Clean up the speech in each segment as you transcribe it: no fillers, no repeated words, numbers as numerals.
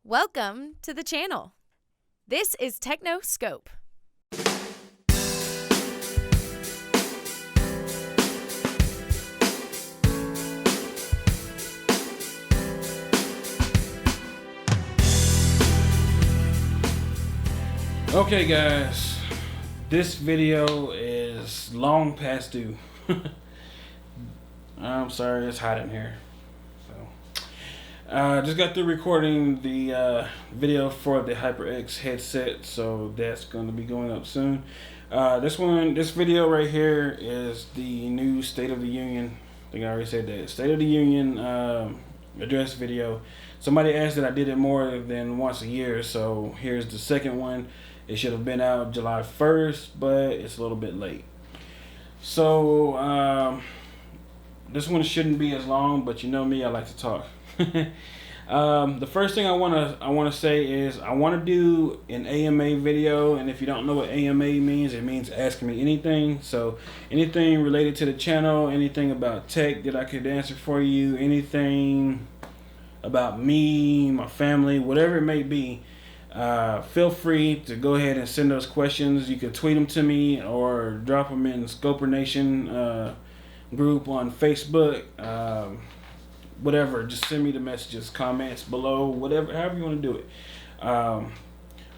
Welcome to the channel. This is TechnoScope. Okay guys, this video is long past due. I'm sorry, it's hot in here. Just got through recording the video for the HyperX headset, so that's going to be going up soon. This video right here is the new State of the Union. I think I already said that. State of the Union address video. Somebody asked that I did it more than once a year, so here's the second one. It should have been out July 1st, but it's a little bit late. So this one shouldn't be as long, but you know me, I like to talk. The first thing I want to say is I want to do an AMA video, and if you don't know what AMA means, it means ask me anything. So anything related to the channel, anything about tech that I could answer for you, anything about me, my family, whatever it may be. Feel free to go ahead and send those questions. You can tweet them to me or drop them in Scoper Nation group on Facebook. Whatever, just send me the messages, comments below, whatever, however you want to do it.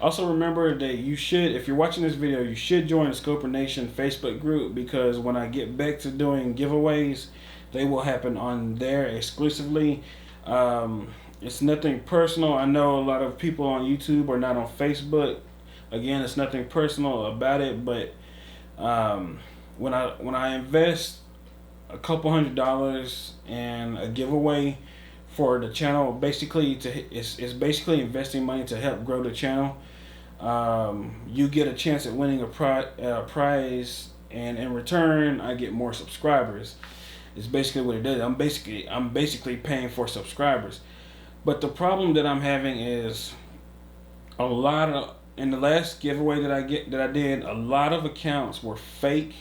Also remember that you should, if you're watching this video, you should join the Scoper Nation Facebook group, because when I get back to doing giveaways, they will happen on there exclusively. It's nothing personal. I know a lot of people on YouTube are not on Facebook. Again, it's nothing personal about it, but when I invest a couple $100 in a giveaway for the channel, basically it's basically investing money to help grow the channel. You get a chance at winning a prize, and in return I get more subscribers. It's basically what it does. I'm basically paying for subscribers. But the problem that I'm having is in the last giveaway that I did, a lot of accounts were fake.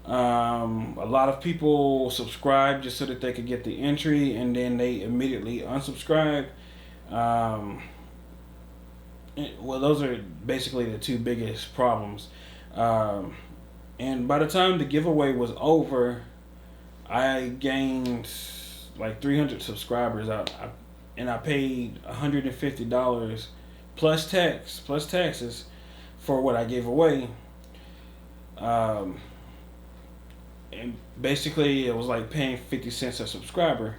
A lot of people subscribed just so that they could get the entry, and then they immediately unsubscribe. Well, those are basically the two biggest problems. And by the time the giveaway was over, I gained like 300 subscribers. And I paid $150 plus taxes for what I gave away. And basically it was like paying 50 cents a subscriber.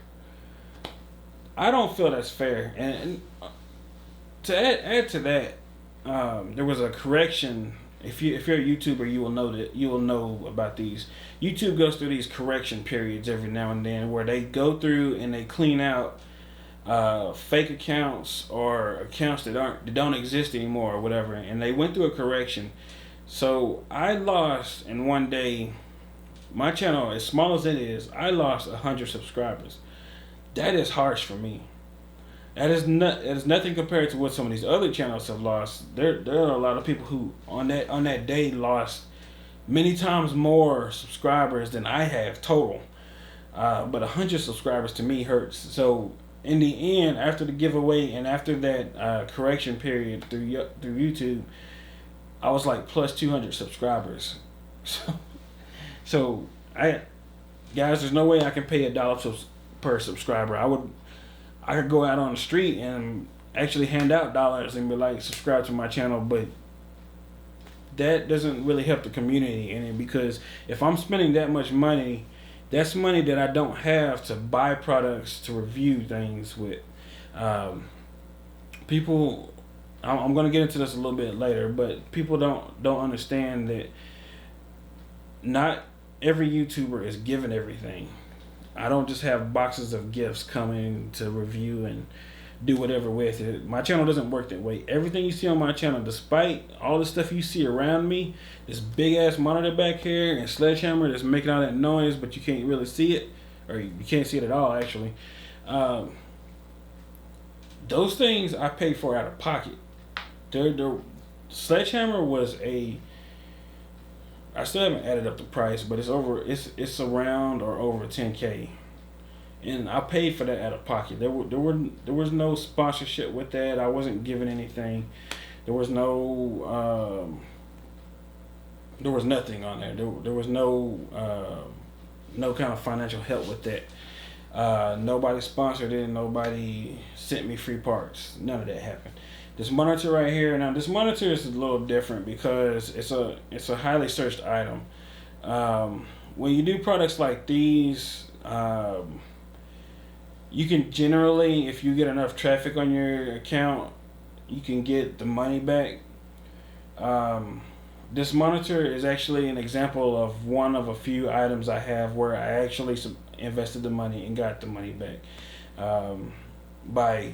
I don't feel that's fair. And to add to that, there was a correction. If you're a YouTuber, you will know about these. YouTube goes through these correction periods every now and then, where they go through and they clean out fake accounts or accounts that don't exist anymore or whatever, and they went through a correction. So I lost in one day, my channel, as small as it is, I lost 100 subscribers. That is harsh for me. That is nothing compared to what some of these other channels have lost. There are a lot of people who on that day lost many times more subscribers than I have total. But 100 subscribers to me hurts. So in the end, after the giveaway and after that correction period through YouTube, I was like plus 200 subscribers. So guys, there's no way I can pay $1 per subscriber. I could go out on the street and actually hand out dollars and be like, subscribe to my channel, but that doesn't really help the community any, because if I'm spending that much money, that's money that I don't have to buy products to review things with. People, I'm going to get into this a little bit later, but people don't understand that not every YouTuber is given everything. I don't just have boxes of gifts coming to review and do whatever with it. My channel doesn't work that way. Everything you see on my channel, despite all the stuff you see around me, this big ass monitor back here and sledgehammer that's making all that noise, but you can't really see it, or you can't see it at all actually. Those things I pay for out of pocket. The sledgehammer was I still haven't added up the price, but it's around or over 10K. and I paid for that out of pocket. There was no sponsorship with that. I wasn't given anything. There was there was nothing on there. There was no kind of financial help with that. Nobody sponsored it. Nobody sent me free parts. None of that happened. This monitor right here. Now this monitor is a little different because it's a highly searched item. When you do products like these, you can generally, if you get enough traffic on your account, you can get the money back. This monitor is actually an example of one of a few items I have where I actually invested the money and got the money back by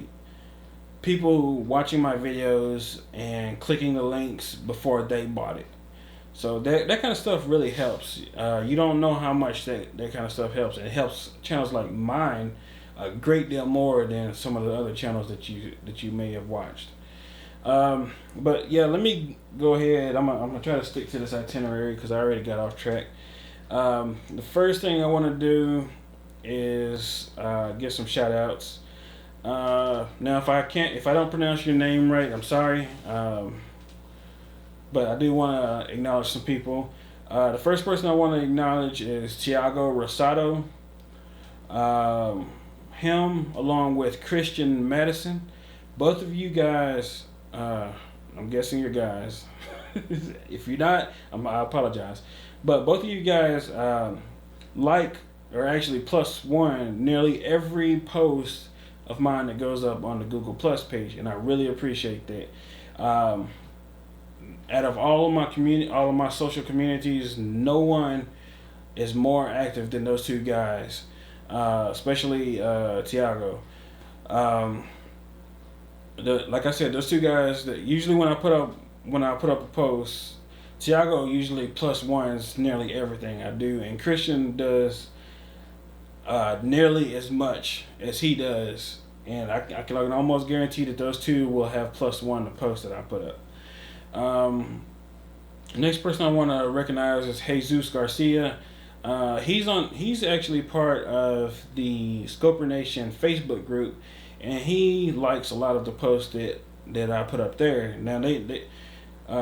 people watching my videos and clicking the links before they bought it. So that kind of stuff really helps. You don't know how much that kind of stuff helps. It helps channels like mine a great deal more than some of the other channels that you may have watched. But yeah, let me go ahead. I'm gonna try to stick to this itinerary because I already got off track. The first thing I want to do is give some shout outs. Now if I don't pronounce your name right, I'm sorry. But I do want to acknowledge some people. The first person I want to acknowledge is Tiago Rosado. Him along with Christian Madison. Both of you guys, I'm guessing you're guys. If you're not, I apologize. But both of you guys like, or actually +1 nearly every post of mine that goes up on the Google Plus page, and I really appreciate that. Out of all of my social communities, no one is more active than those two guys, especially Tiago. Like I said, those two guys that usually when I put up a post, Tiago usually +1s nearly everything I do, and Christian does nearly as much as he does, and I can almost guarantee that those two will have +1 the post that I put up. Next person I want to recognize is Jesus Garcia. He's actually part of the Scoper Nation Facebook group, and he likes a lot of the posts that I put up there. Now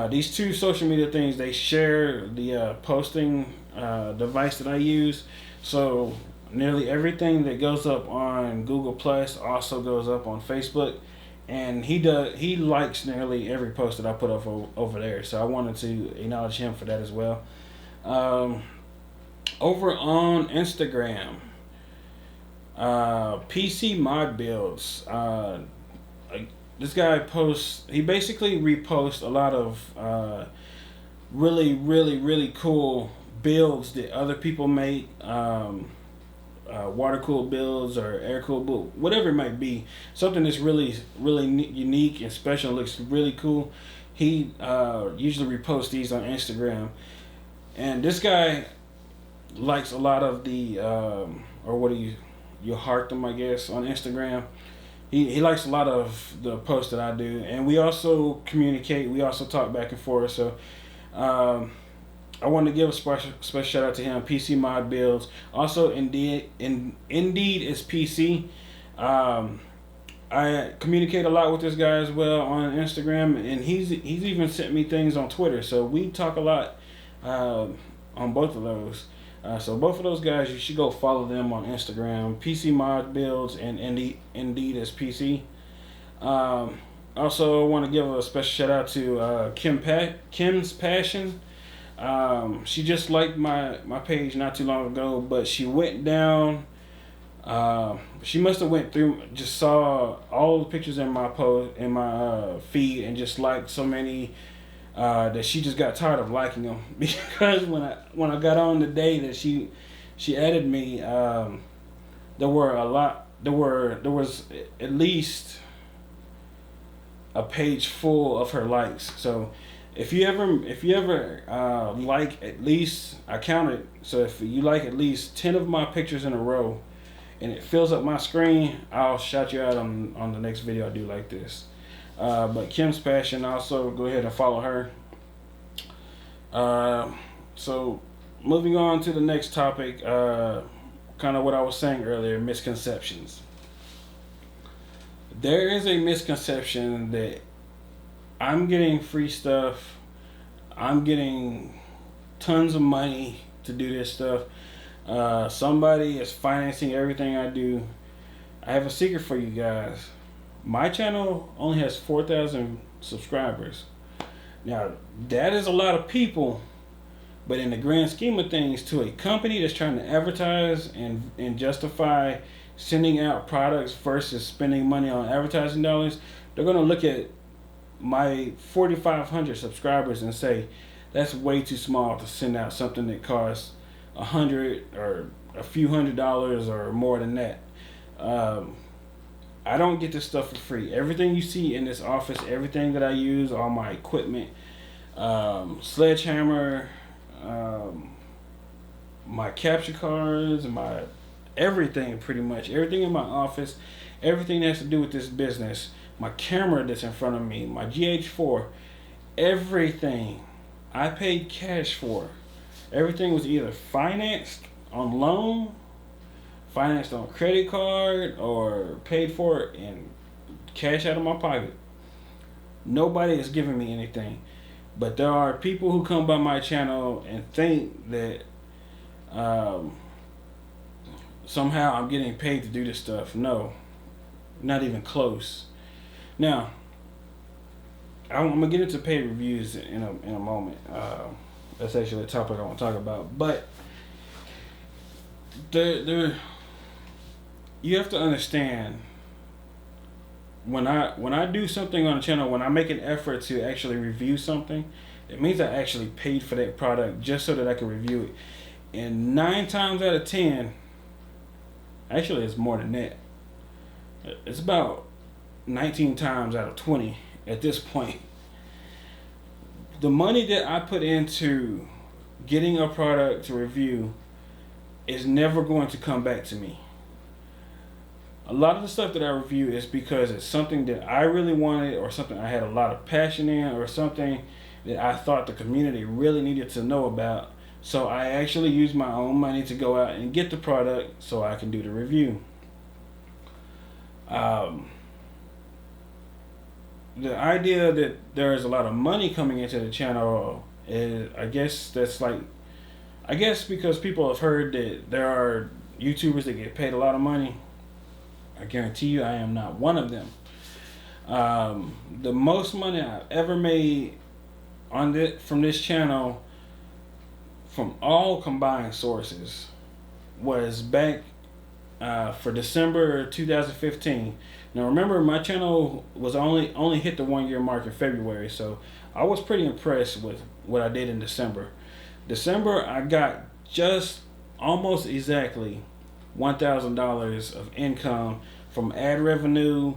these two social media things, they share the posting device that I use, so nearly everything that goes up on Google Plus also goes up on Facebook, and he likes nearly every post that I put up over there. So I wanted to acknowledge him for that as well. Over on Instagram, PC Mod Builds. This guy posts. He basically reposts a lot of really, really, really cool builds that other people make. Water cooled builds or air cooled build, whatever it might be, something that's really, really unique and special, looks really cool. He usually reposts these on Instagram, and this guy likes a lot of the or what do you heart them, I guess, on Instagram. He likes a lot of the posts that I do, and we also communicate. We also talk back and forth. So I want to give a special shout out to him. PC Mod Builds. Also, Indeed is PC. I communicate a lot with this guy as well on Instagram, and he's even sent me things on Twitter. So we talk a lot on both of those. So both of those guys, you should go follow them on Instagram. PC Mod Builds and Indeed is PC. Also, I want to give a special shout out to Kim's Passion. She just liked my page not too long ago, but she went down. She must have went through, just saw all the pictures in my post in my feed, and just liked so many that she just got tired of liking them. Because when I got on the day that she added me, there was at least a page full of her likes. So if you ever like at least, I counted, so if you like at least 10 of my pictures in a row and it fills up my screen, I'll shout you out on the next video I do like this. But Kim's Passion, also go ahead and follow her. So moving on to the next topic, kind of what I was saying earlier, misconceptions. There is a misconception that I'm getting free stuff, I'm getting tons of money to do this stuff. Somebody is financing everything I do. I have a secret for you guys. My channel only has 4,000 subscribers. Now, that is a lot of people, but in the grand scheme of things, to a company that's trying to advertise and justify sending out products versus spending money on advertising dollars, they're going to look at my 4,500 subscribers and say, that's way too small to send out something that costs $100 or a few $100s or more than that. I don't get this stuff for free. Everything you see in this office, everything that I use, all my equipment, sledgehammer, my capture cards, my everything, pretty much everything in my office, everything that has to do with this business, my camera that's in front of me, my GH4, everything I paid cash for. Everything was either financed on loan, financed on credit card, or paid for it in cash out of my pocket. Nobody is giving me anything. But there are people who come by my channel and think that somehow I'm getting paid to do this stuff. No, not even close. Now, I'm gonna get into paid reviews in a moment. That's actually a topic I want to talk about. But you have to understand, when I do something on the channel, when I make an effort to actually review something, it means I actually paid for that product just so that I can review it. And 9 times out of 10, actually it's more than that. It's about 19 times out of 20 at this point. The money that I put into getting a product to review is never going to come back to me. A lot of the stuff that I review is because it's something that I really wanted, or something I had a lot of passion in, or something that I thought the community really needed to know about. So I actually use my own money to go out and get the product so I can do the review. The idea that there is a lot of money coming into the channel is, I guess because people have heard that there are YouTubers that get paid a lot of money. I guarantee you I am not one of them. The most money I've ever made from this channel, from all combined sources, was back for December 2015. Now remember, my channel was only hit the 1-year mark in February, so I was pretty impressed with what I did in December. December, I got just almost exactly $1,000 of income from ad revenue,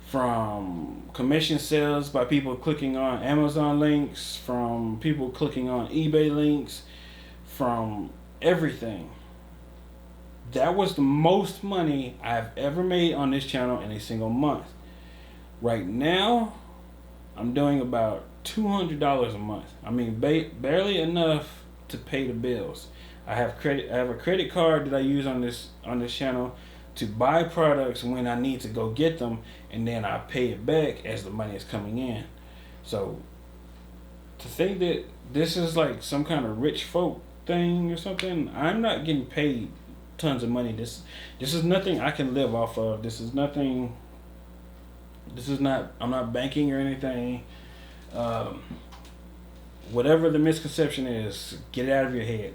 from commission sales by people clicking on Amazon links, from people clicking on eBay links, from everything. That was the most money I've ever made on this channel in a single month. Right now, I'm doing about $200 a month. I mean, barely enough to pay the bills. I have a credit card that I use on this channel to buy products when I need to go get them, and then I pay it back as the money is coming in. So to think that this is like some kind of rich folk thing or something, I'm not getting paid tons of money. This is nothing I can live off of. I'm not banking or anything. Whatever the misconception is, get it out of your head.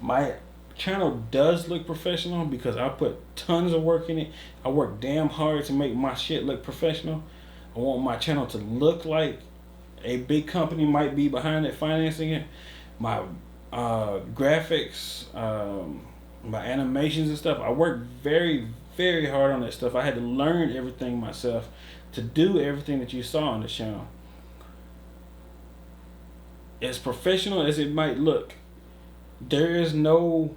My channel does look professional because I put tons of work in it. I work damn hard to make my shit look professional. I want my channel to look like a big company might be behind it financing it. My graphics, my animations and stuff, I work very, very hard on that stuff. I had to learn everything myself to do everything that you saw on the channel. As professional as it might look, there is no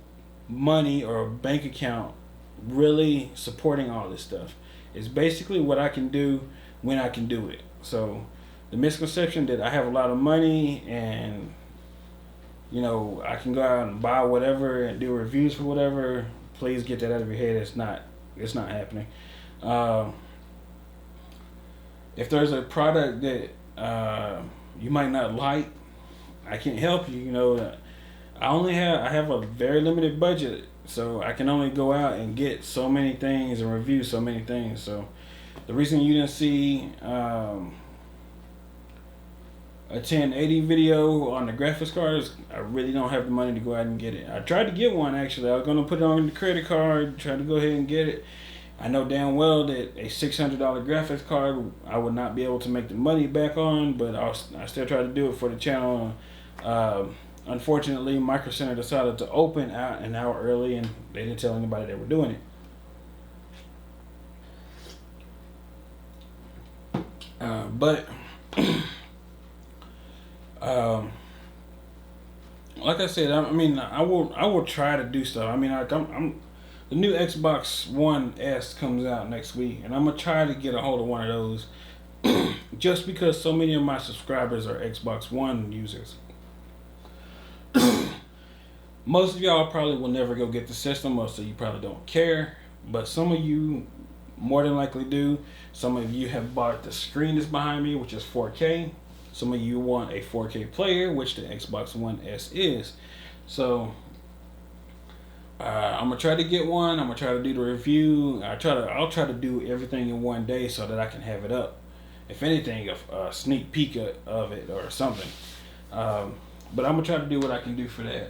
money or bank account really supporting all this stuff. It's basically what I can do when I can do it. So the misconception that I have a lot of money and you know, I can go out and buy whatever and do reviews for whatever. Please get that out of your head. It's not happening. If there's a product that you might not like, I can't help you. You know, I have a very limited budget, so I can only go out and get so many things and review so many things. So the reason you didn't see a 1080 video on the graphics card is I really don't have the money to go out and get it. I tried to get one actually. I was gonna put it on the credit card, try to go ahead and get it. I know damn well that a $600 graphics card I would not be able to make the money back on, but I still try to do it for the channel. Unfortunately, Micro Center decided to open out an hour early, and they didn't tell anybody they were doing it. But like I said, I mean, I will try to do stuff. I mean, I'm the new Xbox One S comes out next week, and I'm gonna try to get a hold of one of those, just because so many of my subscribers are Xbox One users. Most of y'all probably will never go get the system. Most of you probably don't care, but some of you more than likely do. Some of you have bought the screen that's behind me, which is 4K. Some of you want a 4K player, which the Xbox One S is. So I'm gonna try to get one. I'm gonna try to do the review. I'll try to do everything in one day so that I can have it up. If anything, a sneak peek of it or something. But I'm gonna try to do what I can do for that.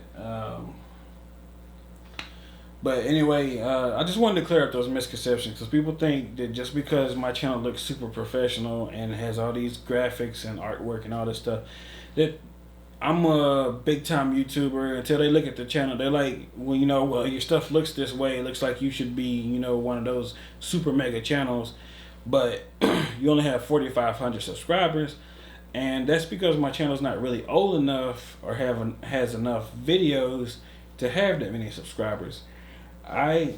But anyway, I just wanted to clear up those misconceptions, because people think that just because my channel looks super professional and has all these graphics and artwork and all this stuff, that I'm a big time YouTuber. Until they look at the channel, they're like, well, you know, well, your stuff looks this way. It looks like you should be, you know, one of those super mega channels, but you only have 4,500 subscribers. And that's because my channel's not really old enough or has enough videos to have that many subscribers. I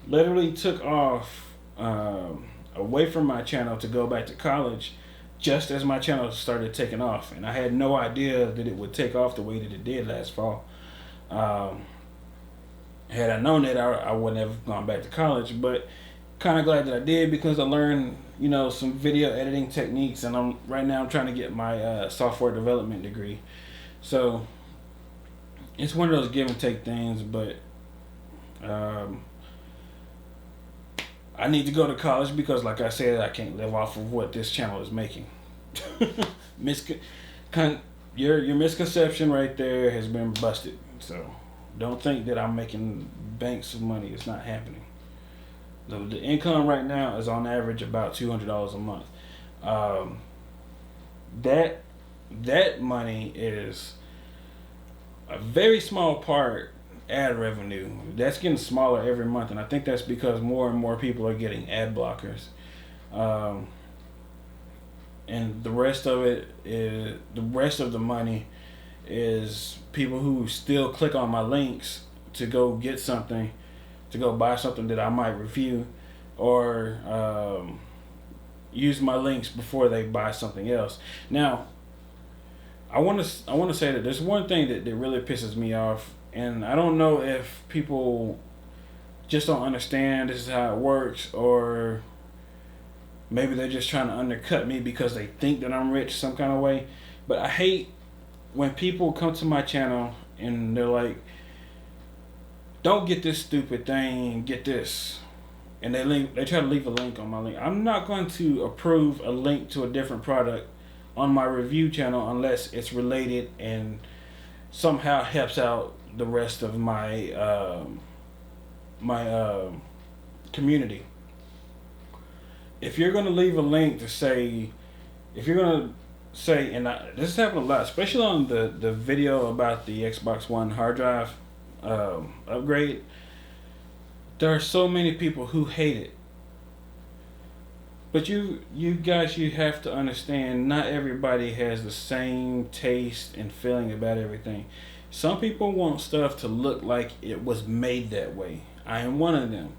literally took off away from my channel to go back to college just as my channel started taking off, and I had no idea that it would take off the way that it did last fall. Had I known that, I wouldn't have gone back to college, but kind of glad that I did, because I learned, you know, some video editing techniques, and right now I'm trying to get my software development degree. So it's one of those give and take things, but I need to go to college because, like I said, I can't live off of what this channel is making. Your misconception right there has been busted. So don't think that I'm making banks of money. It's not happening. The income right now is on average about $200 a month. That money is a very small part ad revenue. That's getting smaller every month, and I think that's because more and more people are getting ad blockers. And the rest of the money is people who still click on my links to go get something, to go buy something that I might review, or use my links before they buy something else. Now, I want to say that there's one thing that really pisses me off, and I don't know if people just don't understand this is how it works, or maybe they're just trying to undercut me because they think that I'm rich some kind of way. But I hate when people come to my channel and they're like, don't get this stupid thing, get this. And they try to leave a link on my link. I'm not going to approve a link to a different product on my review channel unless it's related and somehow helps out the rest of my community. If you're going to leave a link to say, if you're going to say, and this has happened a lot, especially on the video about the Xbox One hard drive upgrade, there are so many people who hate it. But you guys, you have to understand, not everybody has the same taste and feeling about everything. Some people want stuff to look like it was made that way. I am one of them.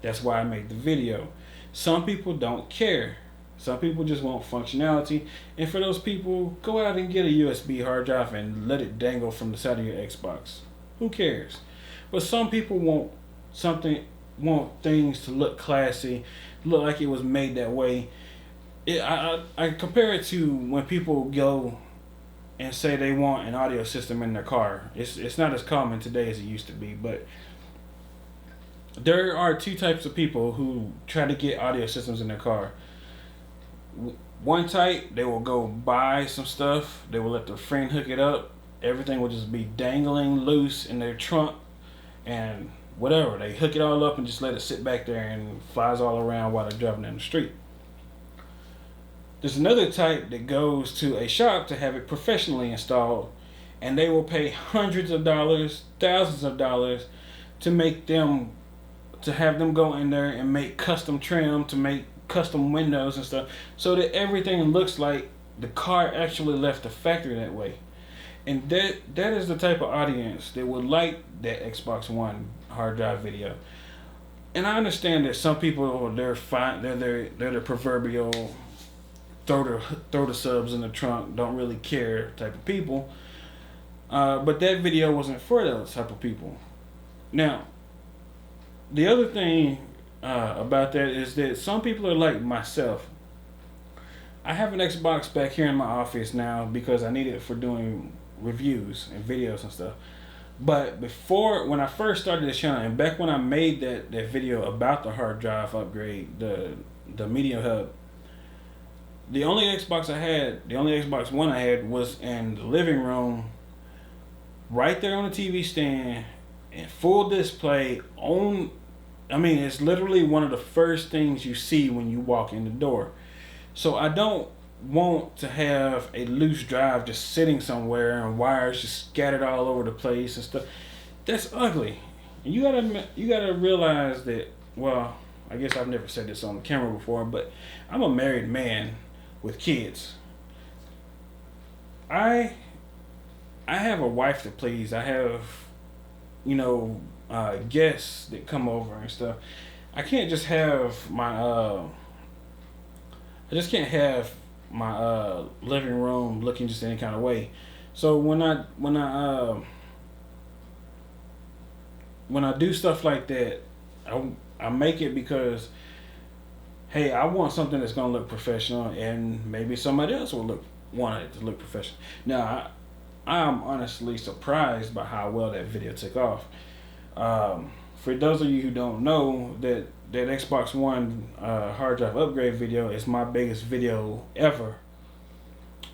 That's why I made the video. Some people don't care. Some people just want functionality, and for those people, go out and get a USB hard drive and let it dangle from the side of your Xbox. Who cares? But some people want things to look classy, look like it was made that way. I compare it to when people go and say they want an audio system in their car. It's not as common today as it used to be, but there are two types of people who try to get audio systems in their car. One type, they will go buy some stuff, they will let their friend hook it up, everything will just be dangling loose in their trunk and whatever. They hook it all up and just let it sit back there and flies all around while they're driving down the street. There's another type that goes to a shop to have it professionally installed, and they will pay hundreds of dollars, thousands of dollars to have them go in there and make custom trim, to make custom windows and stuff, so that everything looks like the car actually left the factory that way. And that is the type of audience that would like that Xbox One hard drive video. And I understand that some people, they're fine, they're the proverbial throw the subs in the trunk, don't really care type of people. But that video wasn't for those type of people. Now, the other thing about that is that some people are like myself. I have an Xbox back here in my office now because I need it for doing reviews and videos and stuff. But before, when I first started this channel, and back when I made that video about the hard drive upgrade, the Media Hub, the only Xbox One I had was in the living room, right there on the TV stand, and full display on. I mean, it's literally one of the first things you see when you walk in the door. So I don't want to have a loose drive just sitting somewhere and wires just scattered all over the place and stuff. That's ugly. And you gotta realize that. Well, I guess I've never said this on the camera before, but I'm a married man with kids. I have a wife to please. I have, guests that come over and stuff. I can't just have my living room looking just any kind of way. So when I do stuff like that, I make it because, hey, I want something that's gonna look professional, and maybe somebody else will want it to look professional. Now, I'm honestly surprised by how well that video took off. For those of you who don't know, that Xbox One hard drive upgrade video is my biggest video ever.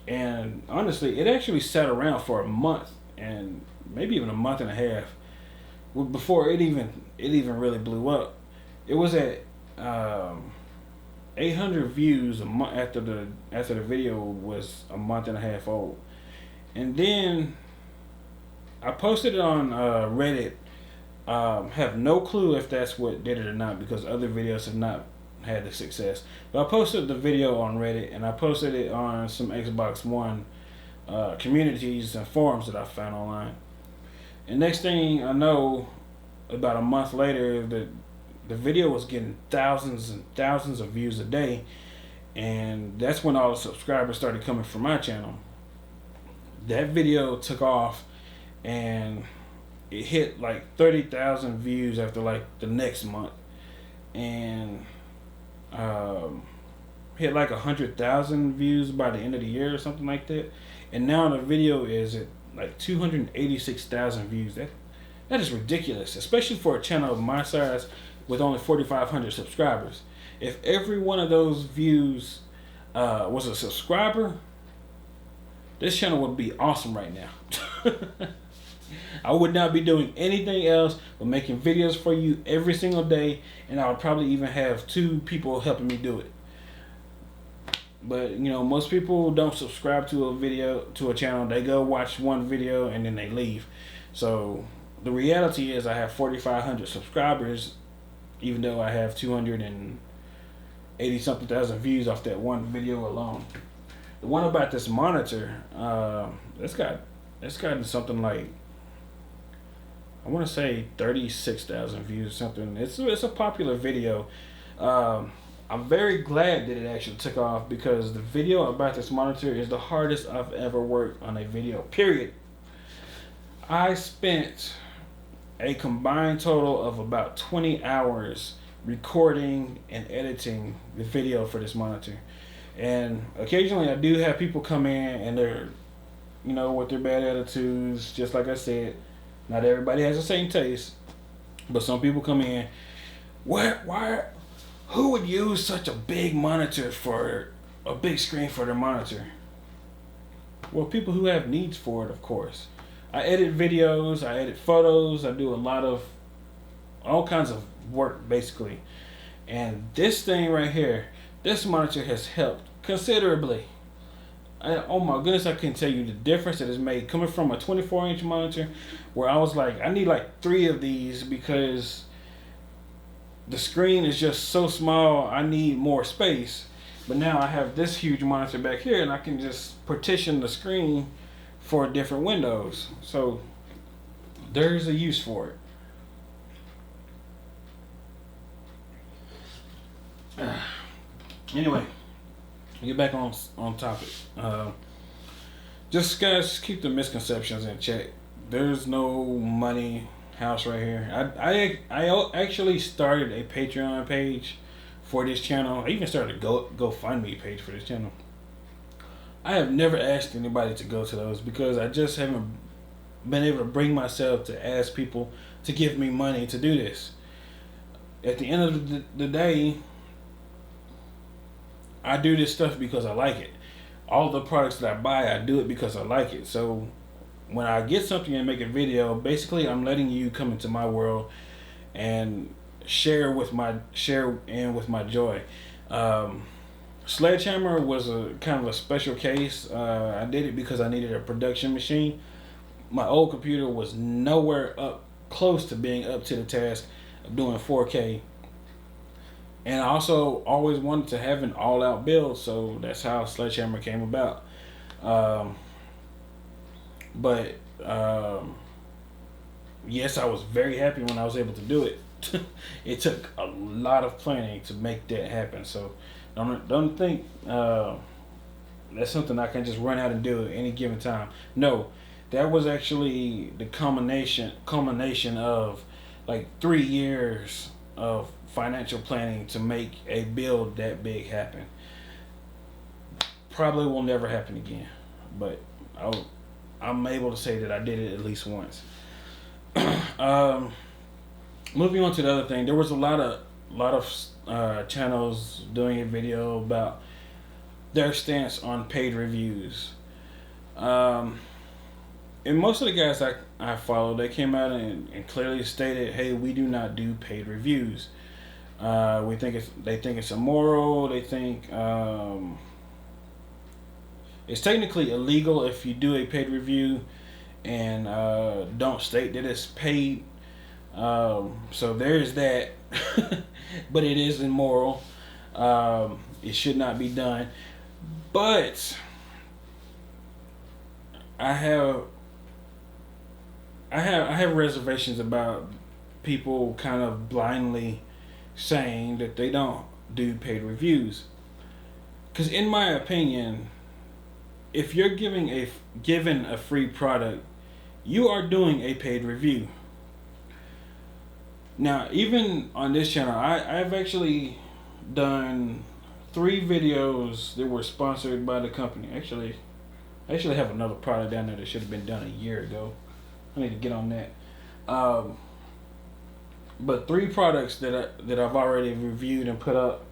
And honestly, it actually sat around for a month, and maybe even a month and a half, before it even really blew up. It was at 800 views a month after the video was a month and a half old. And then I posted it on Reddit. Have no clue if that's what did it or not, because other videos have not had the success. But I posted the video on Reddit, and I posted it on some Xbox One communities and forums that I found online. And next thing I know, about a month later, the video was getting thousands and thousands of views a day, and that's when all the subscribers started coming from my channel. That video took off, and it hit like 30,000 views after like the next month, and hit like 100,000 views by the end of the year or something like that. And now the video is at like 286,000 views. That is ridiculous, especially for a channel of my size with only 4,500 subscribers. If every one of those views was a subscriber, this channel would be awesome right now. I would not be doing anything else but making videos for you every single day, and I would probably even have 2 people helping me do it. But most people don't subscribe to a channel. They go watch one video and then they leave. So the reality is I have 4,500 subscribers, even though I have 280 something thousand views off that one video alone. The one about this monitor, it's gotten something like, I want to say 36,000 views or something. It's a popular video. I'm very glad that it actually took off, because the video about this monitor is the hardest I've ever worked on a video, period. I spent a combined total of about 20 hours recording and editing the video for this monitor. And occasionally I do have people come in and they're, with their bad attitudes. Just like I said, not everybody has the same taste, but some people come in, why, who would use such a big monitor for a big screen for their monitor? Well, people who have needs for it, of course. I edit videos, I edit photos, I do a lot of all kinds of work basically. And this thing right here, this monitor has helped considerably. Oh my goodness, I couldn't tell you the difference that it's made coming from a 24-inch monitor, where I was like, I need like 3 of these because the screen is just so small, I need more space. But now I have this huge monitor back here, and I can just partition the screen for different windows. So there's a use for it. Anyway, get back on topic. Just guys, keep the misconceptions in check. There's no money house right here. I actually started a Patreon page for this channel. I even started a GoFundMe page for this channel. I have never asked anybody to go to those because I just haven't been able to bring myself to ask people to give me money to do this. At the end of the day, I do this stuff because I like it. All the products that I buy, I do it because I like it. So when I get something and make a video, basically I'm letting you come into my world and share in with my joy. Sledgehammer was a kind of a special case. I did it because I needed a production machine. My old computer was nowhere up close to being up to the task of doing 4K. And I also always wanted to have an all-out build, so that's how Sledgehammer came about. Yes, I was very happy when I was able to do it. It took a lot of planning to make that happen, so don't think that's something I can just run out and do at any given time. No, that was actually the culmination of like 3 years of financial planning to make a build that big happen. Probably will never happen again, but I'm able to say that I did it at least once. Moving on to the other thing, there was a lot of channels doing a video about their stance on paid reviews. And most of the guys I follow, they came out and clearly stated, hey, we do not do paid reviews. They think it's immoral. They think it's technically illegal if you do a paid review and don't state that it's paid. So there's that. But it is immoral. It should not be done. But I have reservations about people kind of blindly saying that they don't do paid reviews. Because in my opinion, if you're given a free product, you are doing a paid review. Now, even on this channel, I've actually done 3 videos that were sponsored by the company. Actually, I actually have another product down there that should have been done a year ago. I need to get on that. But 3 products that I've already reviewed and put up,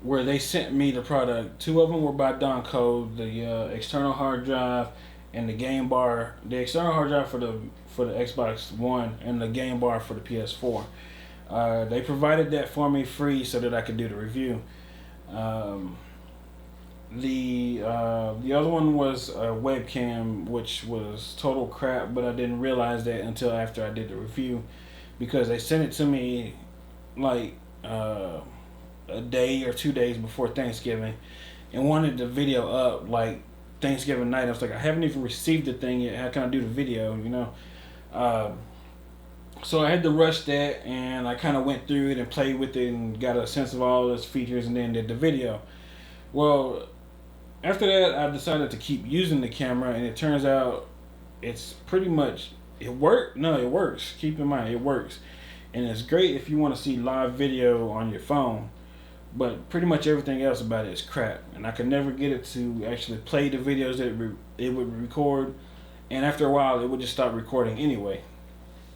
where they sent me the product. 2 of them were by Don Code, the external hard drive and the game bar. The external hard drive for the Xbox One and the game bar for the PS4. They provided that for me free so that I could do the review. The other one was a webcam, which was total crap, but I didn't realize that until after I did the review, because they sent it to me like a day or 2 days before Thanksgiving and wanted the video up like Thanksgiving night. I was like, I haven't even received the thing yet. How can I do the video, So I had to rush that, and I kind of went through it and played with it and got a sense of all its features, and then did the video. Well, after that, I decided to keep using the camera, and it turns out it's pretty much it worked. No, it works. Keep in mind, it works, and it's great if you want to see live video on your phone. But pretty much everything else about it is crap, and I could never get it to actually play the videos that it would record, and after a while, it would just stop recording anyway.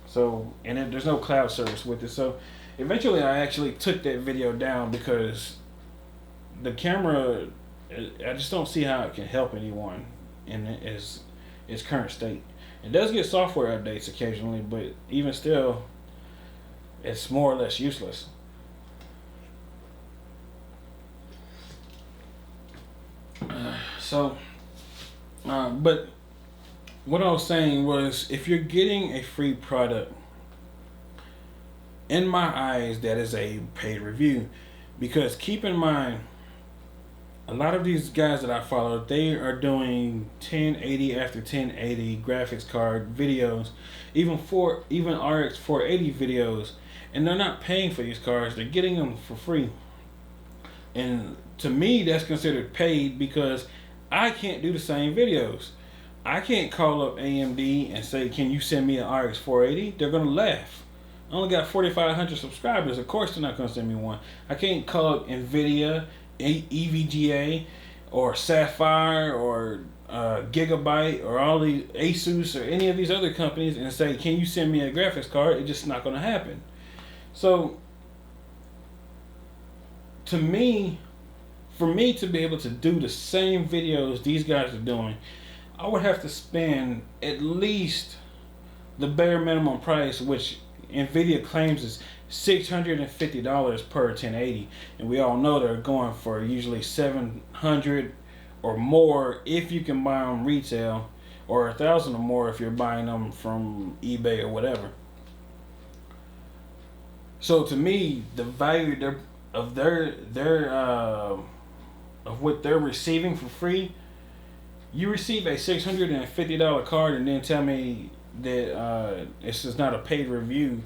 So, and there's no cloud service with it. So, eventually, I actually took that video down because the camera, I just don't see how it can help anyone in its current state. It does get software updates occasionally, but even still, it's more or less useless. But what I was saying was, if you're getting a free product, in my eyes, that is a paid review. Because keep in mind, a lot of these guys that I follow, they are doing 1080 after 1080 graphics card videos, even RX 480 videos, and they're not paying for these cards. They're getting them for free. And to me, that's considered paid because I can't do the same videos. I can't call up AMD and say, can you send me an RX 480? They're going to laugh. I only got 4,500 subscribers. Of course they're not going to send me one. I can't call up NVIDIA, EVGA, or Sapphire, or Gigabyte, or all these Asus, or any of these other companies and say, can you send me a graphics card? It's just not going to happen. So, to me, for me to be able to do the same videos these guys are doing, I would have to spend at least the bare minimum price, which NVIDIA claims is $650 per 1080, and we all know they're going for usually $700 or more if you can buy them retail, or $1,000 or more if you're buying them from eBay or whatever. So to me, the value of what they're receiving for free, you receive a $650 card and then tell me that this is not a paid review.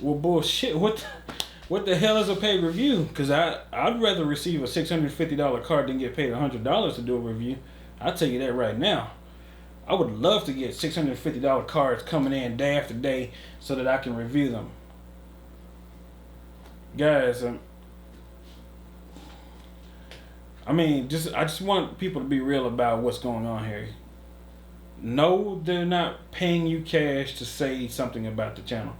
Well, bullshit. What the hell is a paid review? Because I'd rather receive a $650 card than get paid $100 to do a review. I'll tell you that right now. I would love to get $650 cards coming in day after day so that I can review them. Guys, I just want people to be real about what's going on here. No, they're not paying you cash to say something about the channel.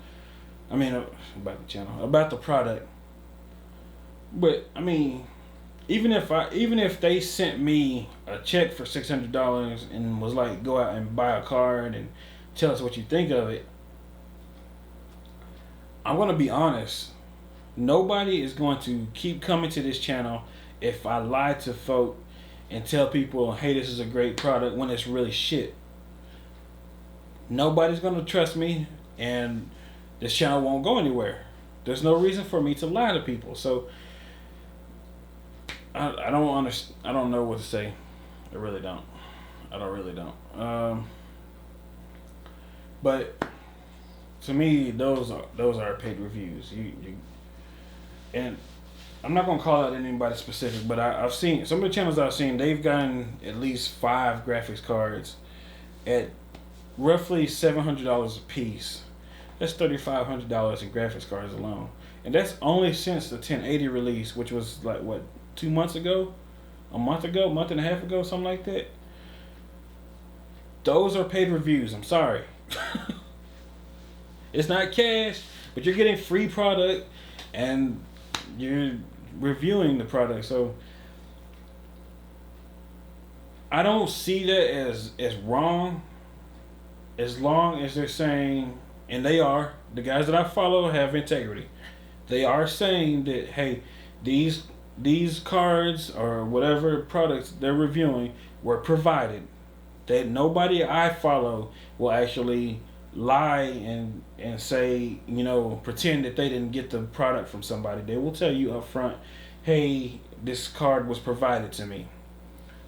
About the product. But even if they sent me a check for $600 and was like, go out and buy a card and tell us what you think of it, I'm gonna be honest. Nobody is going to keep coming to this channel if I lie to folk and tell people, hey, this is a great product when it's really shit. Nobody's going to trust me, and this channel won't go anywhere. There's no reason for me to lie to people. So I don't know what to say. I really don't. But to me, those are paid reviews. And I'm not gonna call out anybody specific, but I've seen some of the channels I've seen. They've gotten at least 5 graphics cards at roughly $700 a piece. That's $3,500 in graphics cards alone, and that's only since the 1080 release, which was like what, 2 months ago, a month and a half ago, something like that. Those are paid reviews. I'm sorry. It's not cash, but you're getting free product and you're reviewing the product. So I don't see that as wrong, as long as they're saying, and they are, the guys that I follow have integrity. They are saying that, hey, these cards or whatever products they're reviewing were provided. That nobody I follow will actually lie and say, pretend that they didn't get the product from somebody. They will tell you up front, hey, this card was provided to me.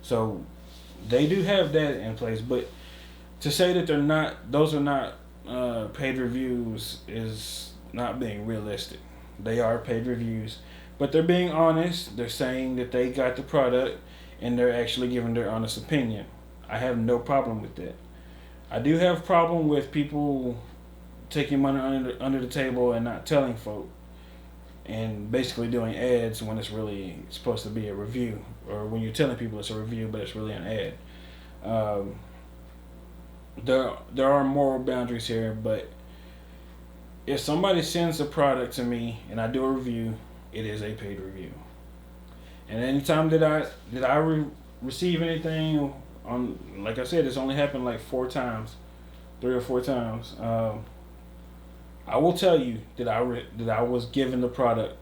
So they do have that in place. But to say that those are not paid reviews is not being realistic. They are paid reviews, but they're being honest. They're saying that they got the product, and they're actually giving their honest opinion. I have no problem with that. I do have a problem with people taking money under the table and not telling folk, and basically doing ads when it's really supposed to be a review, or when you're telling people it's a review but it's really an ad. There are moral boundaries here, but if somebody sends a product to me and I do a review, it is a paid review. And anytime that I receive anything on, like I said, it's only happened like 3 or 4 times. I will tell you that I was given the product,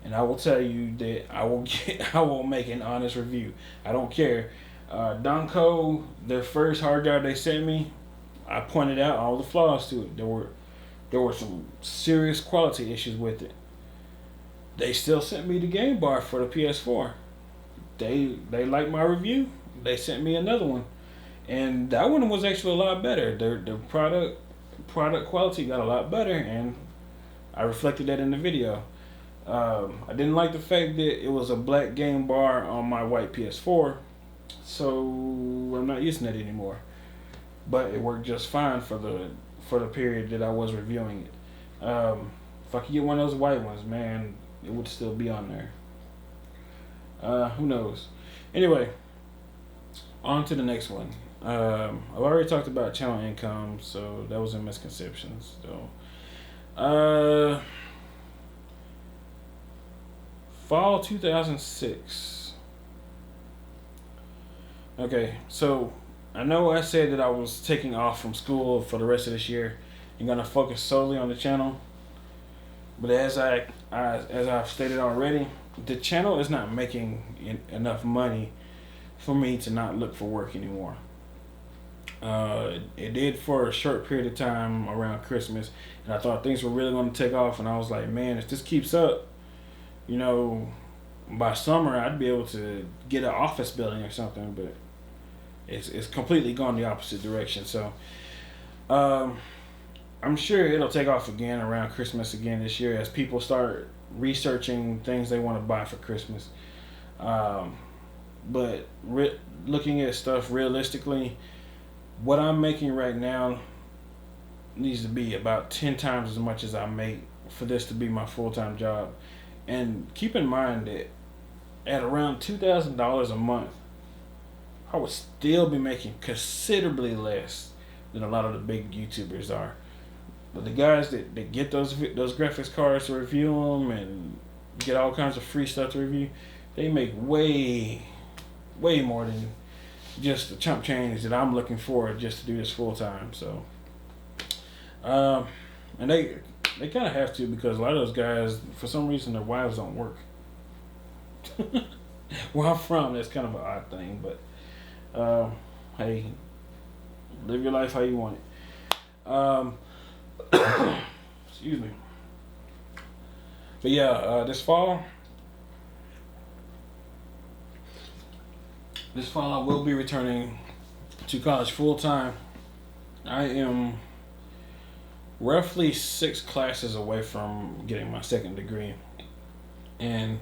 and I will tell you that I will make an honest review. I don't care. Donco, their first hard drive they sent me, I pointed out all the flaws to it. There were some serious quality issues with it. They still sent me the game bar for the PS4. They liked my review. They sent me another one, and that one was actually a lot better. Their product quality got a lot better, and I reflected that in the video. I didn't like the fact that it was a black game bar on my white PS4, so I'm not using it anymore. But it worked just fine for the period that I was reviewing it. If I could get one of those white ones, man, it would still be on there. Who knows? Anyway, on to the next one. I've already talked about channel income, so that was a misconception. So, fall 2006. Okay, so I know I said that I was taking off from school for the rest of this year and gonna focus solely on the channel. But as I've stated already, the channel is not making enough money for me to not look for work anymore. It did for a short period of time around Christmas, and I thought things were really going to take off, and I was like, man, if this keeps up, by summer I'd be able to get an office building or something, but it's completely gone the opposite direction. So I'm sure it'll take off again around Christmas again this year as people start researching things they want to buy for Christmas. But looking at stuff realistically, what I'm making right now needs to be about 10 times as much as I make for this to be my full-time job. And keep in mind that at around $2,000 a month, I would still be making considerably less than a lot of the big YouTubers are. But the guys that get those graphics cards to review them and get all kinds of free stuff to review, they make way more than just the chump change that I'm looking for just to do this full time. So, and they kind of have to, because a lot of those guys, for some reason, their wives don't work. Where I'm from, that's kind of an odd thing, but hey, live your life how you want it. Excuse me. But yeah, this fall I will be returning to college full time. I am roughly 6 classes away from getting my second degree, and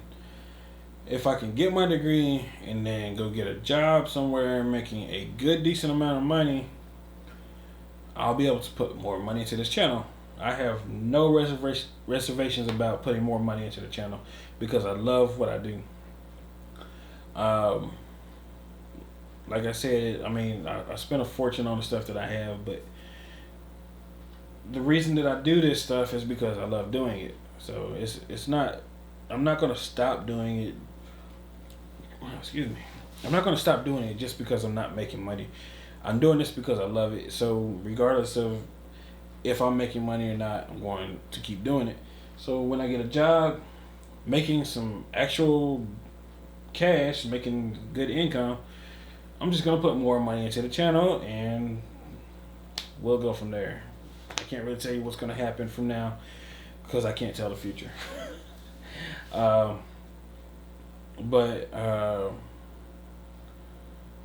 if I can get my degree and then go get a job somewhere making a decent amount of money, I'll be able to put more money into this channel. I have no reservations about putting more money into the channel because I love what I do. Like I said, I mean, I spent a fortune on the stuff that I have, but the reason that I do this stuff is because I love doing it. So it's not, I'm not going to stop doing it. Excuse me. I'm not going to stop doing it just because I'm not making money. I'm doing this because I love it. So regardless of if I'm making money or not, I'm going to keep doing it. So when I get a job making some actual cash, making good income, I'm just going to put more money into the channel and we'll go from there. I can't really tell you what's going to happen from now because I can't tell the future. But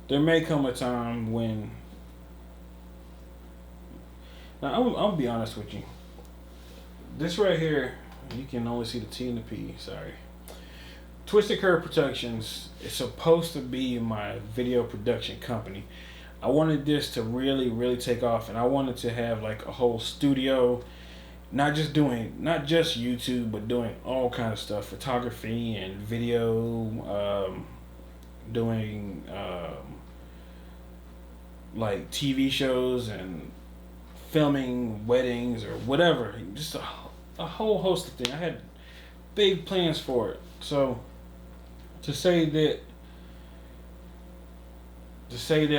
there may come a time when Now, I'll be honest with you. This right here, you can only see the T and the P. Sorry. TwistedCurve Productions is supposed to be my video production company. I wanted this to really, really take off, and I wanted to have like a whole studio, not just YouTube, but doing all kind of stuff, photography and video, doing like TV shows and filming weddings or whatever, just a whole host of things. I had big plans for it. So to say that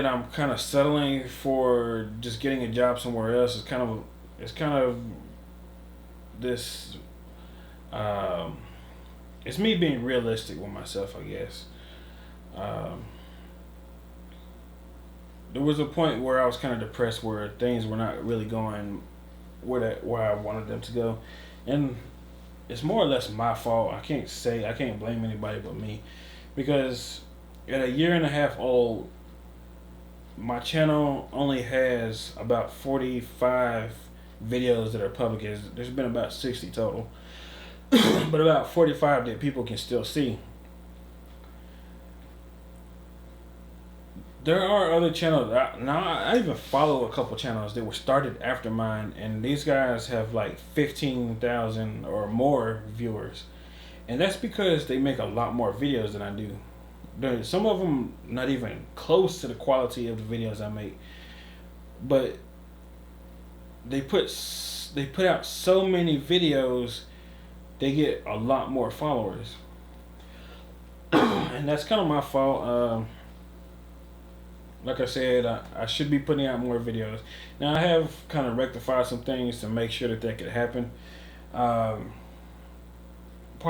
I'm kind of settling for just getting a job somewhere else is kind of this. It's me being realistic with myself, I guess. There was a point where I was kind of depressed, where things were not really going where I wanted them to go, and it's more or less my fault. I can't blame anybody but me, because at 1.5 years old, my channel only has about 45 videos that are public. There's been about 60 total, but about 45 that people can still see. There are other channels. I even follow a couple channels that were started after mine, and these guys have like 15,000 or more viewers, and that's because they make a lot more videos than I do. Some of them not even close to the quality of the videos I make, but they put out so many videos, they get a lot more followers, and that's kind of my fault. Like I said, I should be putting out more videos. Now, I have kind of rectified some things to make sure that could happen. Part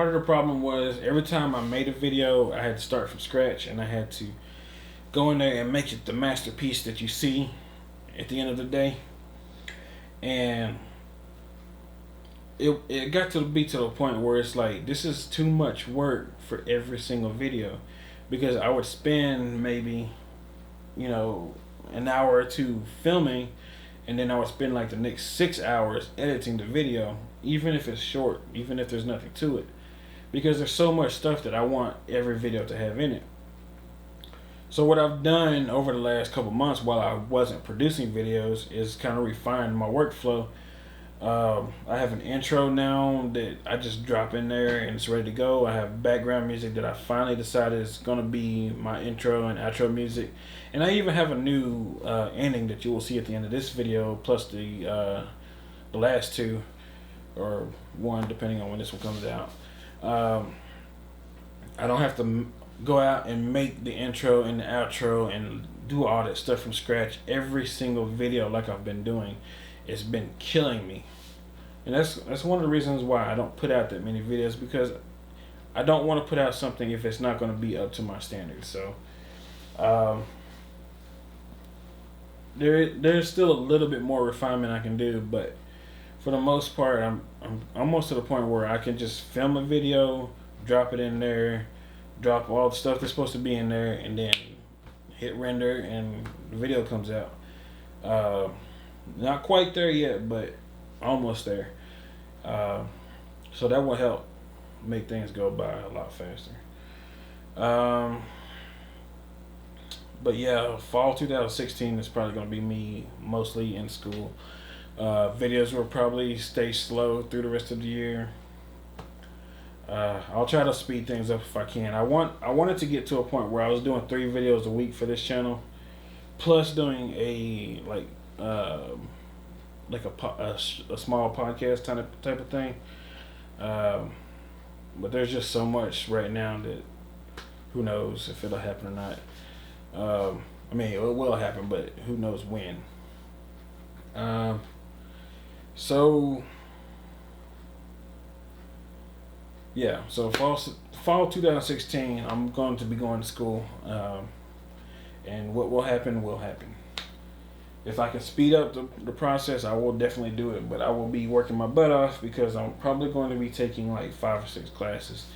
of the problem was every time I made a video, I had to start from scratch, and I had to go in there and make it the masterpiece that you see at the end of the day. And it got to be to the point where it's like, this is too much work for every single video, because I would spend maybe, an hour or two filming, and then I would spend like the next 6 hours editing the video, even if it's short, even if there's nothing to it, because there's so much stuff that I want every video to have in it. So what I've done over the last couple months while I wasn't producing videos is kind of refine my workflow. I have an intro now that I just drop in there and it's ready to go. I have background music that I finally decided is going to be my intro and outro music. And I even have a new ending that you will see at the end of this video, plus the last two, or one depending on when this one comes out. I don't have to go out and make the intro and the outro and do all that stuff from scratch every single video like I've been doing. It's been killing me, and that's one of the reasons why I don't put out that many videos, because I don't want to put out something if it's not going to be up to my standards. So there's still a little bit more refinement I can do, but for the most part, I'm almost to the point where I can just film a video, drop it in there, drop all the stuff that's supposed to be in there, and then hit render, and the video comes out. Not quite there yet, but almost there. So that will help make things go by a lot faster. But yeah, fall 2016 is probably going to be me mostly in school. Videos will probably stay slow through the rest of the year. I'll try to speed things up if I can. I wanted to get to a point where I was doing 3 videos a week for this channel, plus doing a small podcast type of thing. But there's just so much right now that who knows if it'll happen or not. I mean, it will happen, but who knows when. So yeah, so fall 2016, I'm going to be going to school, and what will happen will happen. If I can speed up the process, I will definitely do it, but I will be working my butt off, because I'm probably going to be taking like 5 or 6 classes,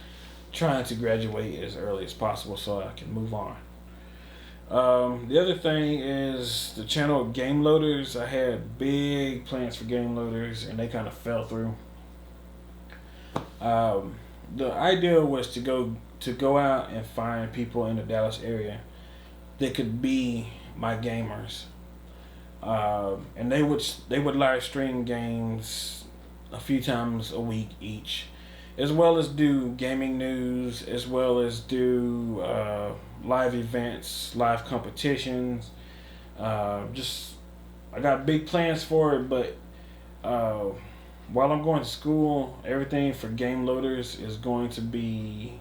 trying to graduate as early as possible so I can move on. The other thing is the channel Game Loaders. I had big plans for Game Loaders, and they kind of fell through. The idea was to go out and find people in the Dallas area that could be my gamers, and they would live stream games a few times a week each, as well as do gaming news, as well as do live events, live competitions. Just I got big plans for it, but while I'm going to school, everything for Game Loaders is going to be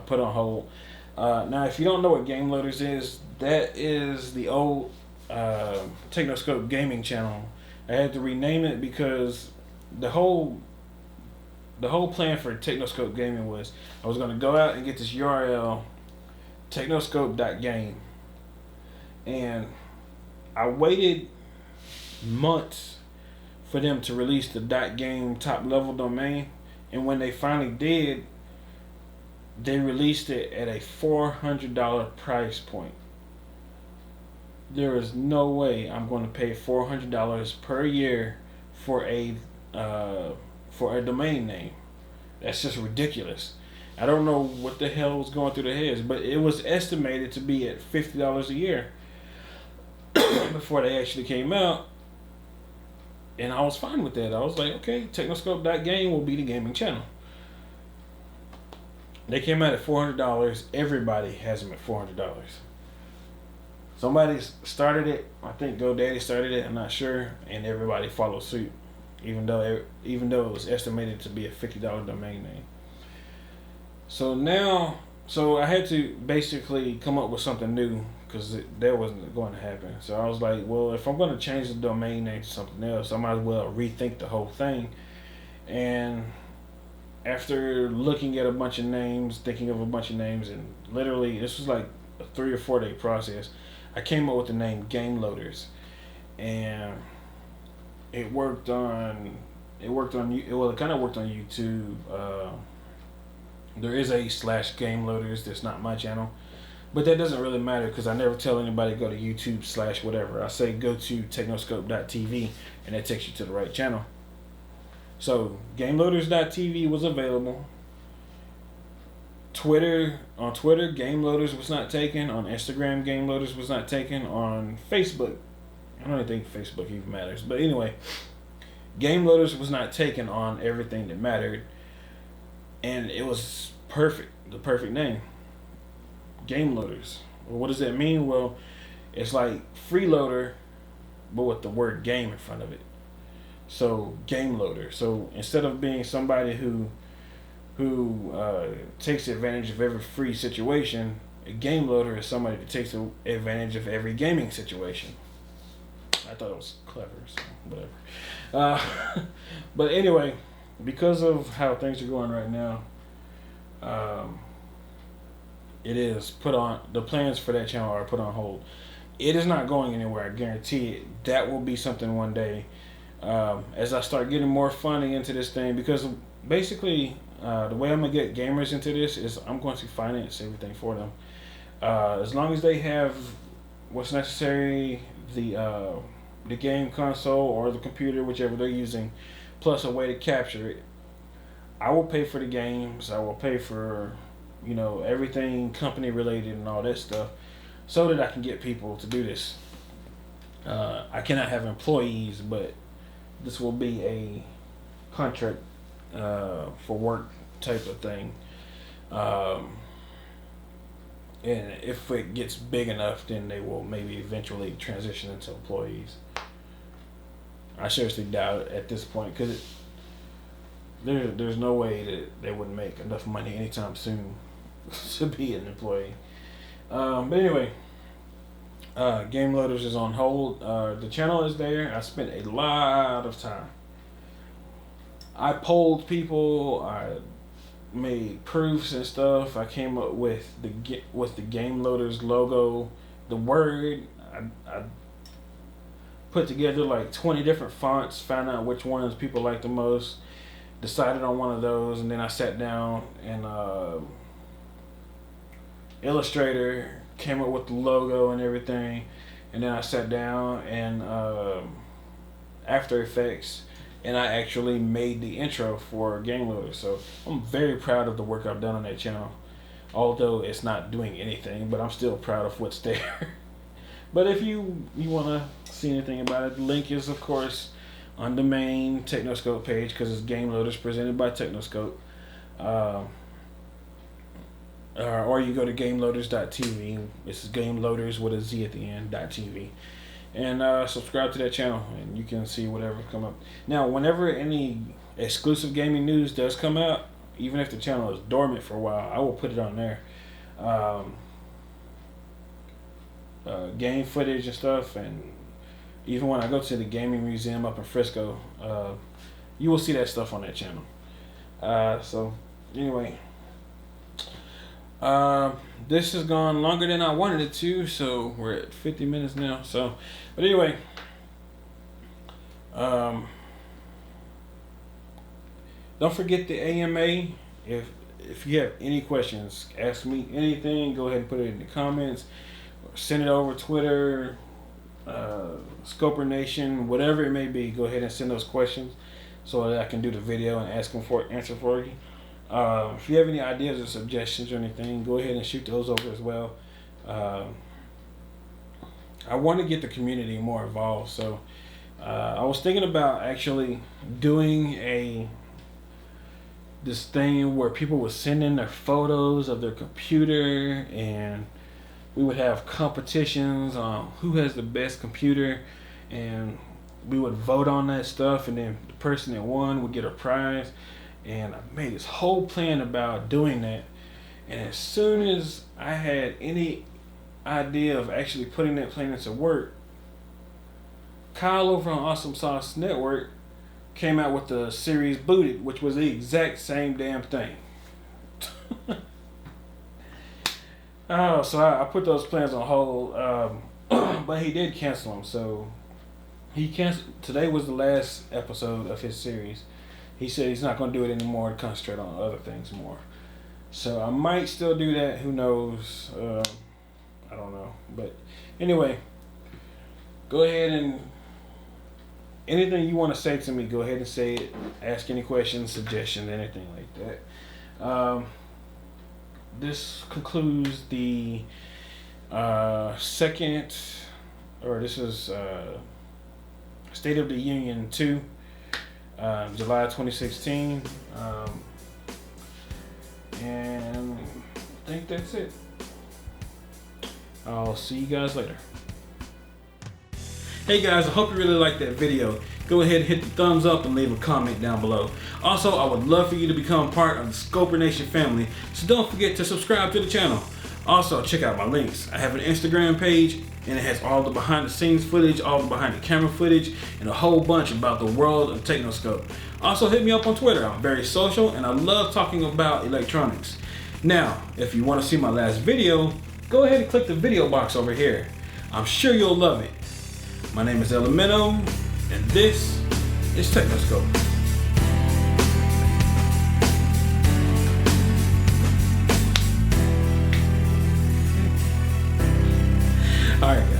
put on hold. Now, if you don't know what Game Loaders is, that is the old TechnoScope gaming channel. I had to rename it because the whole plan for TechnoScope gaming was I was going to go out and get this URL, technoscope.game, and I waited months for them to release the .game top level domain, and when they finally did, they released it at a $400 price point. There is no way I'm going to pay $400 per year for a domain name. That's just ridiculous. I don't know what the hell was going through their heads, but it was estimated to be at $50 a year before they actually came out. And I was fine with that. I was like, okay, technoscope.game will be the gaming channel. They came out at $400. Everybody has them at $400. Somebody started it. I think GoDaddy started it. I'm not sure, and everybody followed suit, even though it was estimated to be a $50 domain name. So I had to basically come up with something new because that wasn't going to happen. So I was like, well, if I'm going to change the domain name to something else, I might as well rethink the whole thing. And after looking at a bunch of names, thinking of a bunch of names, and literally this was like a 3 or 4 day process, I came up with the name Game Loaders, and it kind of worked on YouTube. There is a /Game Loaders. That's not my channel, but that doesn't really matter because I never tell anybody to go to YouTube / whatever. I say go to technoscope.tv, and that takes you to the right channel. So GameLoaders.tv was available. On Twitter, Game Loaders was not taken. On Instagram, Game Loaders was not taken. On Facebook, I don't even think Facebook even matters. But anyway, Game Loaders was not taken on everything that mattered. And it was perfect. The perfect name. Game Loaders. Well, what does that mean? Well, it's like freeloader, but with the word game in front of it. So Game Loader. So instead of being somebody who takes advantage of every free situation, a game loader is somebody that takes advantage of every gaming situation. I thought it was clever, so whatever. But anyway, because of how things are going right now, it is put on. The plans for that channel are put on hold. It is not going anywhere. I guarantee it. That will be something one day. As I start getting more funding into this thing, because basically the way I'm going to get gamers into this is I'm going to finance everything for them. As long as they have what's necessary, the game console or the computer, whichever they're using, plus a way to capture it, I will pay for the games. I will pay for, everything company related and all that stuff, so that I can get people to do this. I cannot have employees, but this will be a contract for work type of thing. And if it gets big enough, then they will maybe eventually transition into employees. I seriously doubt it at this point, because there's no way that they would make enough money anytime soon to be an employee. But anyway, Game Loaders is on hold. The channel is there. I spent a lot of time. I polled people. I made proofs and stuff. I came up with the Game Loaders logo, the word. I put together like 20 different fonts, found out which ones people like the most, decided on one of those, and then I sat down and Illustrator came up with the logo and everything, and then I sat down and After Effects, and I actually made the intro for Game Loader. So I'm very proud of the work I've done on that channel, although it's not doing anything, but I'm still proud of what's there. But if you want to see anything about it, the link is of course on the main TechnoScope page, because it's Game Loaders presented by TechnoScope. Or you go to GameLoaders.tv. This is Game Loaders with a Z at the end, .tv. And subscribe to that channel, and you can see whatever come up. Now, whenever any exclusive gaming news does come out, even if the channel is dormant for a while, I will put it on there. Game footage and stuff, and even when I go to the gaming museum up in Frisco, you will see that stuff on that channel. So anyway, this has gone longer than I wanted it to, so we're at 50 minutes now. So, but anyway, don't forget the AMA. If you have any questions, ask me anything. Go ahead and put it in the comments. Send it over Twitter, Scoper Nation, whatever it may be. Go ahead and send those questions so that I can do the video and answer for you. If you have any ideas or suggestions or anything, go ahead and shoot those over as well. I want to get the community more involved, so I was thinking about actually doing this thing where people would send in their photos of their computer, and we would have competitions on who has the best computer, and we would vote on that stuff, and then the person that won would get a prize. And I made this whole plan about doing that, and as soon as I had any idea of actually putting that plan into work, Kyle over on Awesome Sauce Network came out with the series Booted, which was the exact same damn thing. So I put those plans on hold, but he did cancel them. So he canceled. Today was the last episode of his series. He said he's not going to do it anymore to concentrate on other things more. So I might still do that. Who knows? I don't know. But anyway, go ahead and anything you want to say to me, go ahead and say it. Ask any questions, suggestions, anything like that. This concludes the this is State of the Union 2. July 2016, and I think that's it. I'll see you guys later. Hey guys, I hope you really liked that video. Go ahead and hit the thumbs up and leave a comment down below. Also, I would love for you to become part of the Scoper Nation family, so don't forget to subscribe to the channel. Also, check out my links. I have an Instagram page, and it has all the behind the scenes footage, all the behind the camera footage, and a whole bunch about the world of TechnoScope. Also, hit me up on Twitter. I'm very social, and I love talking about electronics. Now, if you want to see my last video, go ahead and click the video box over here. I'm sure you'll love it. My name is Elemento, and this is TechnoScope. All right.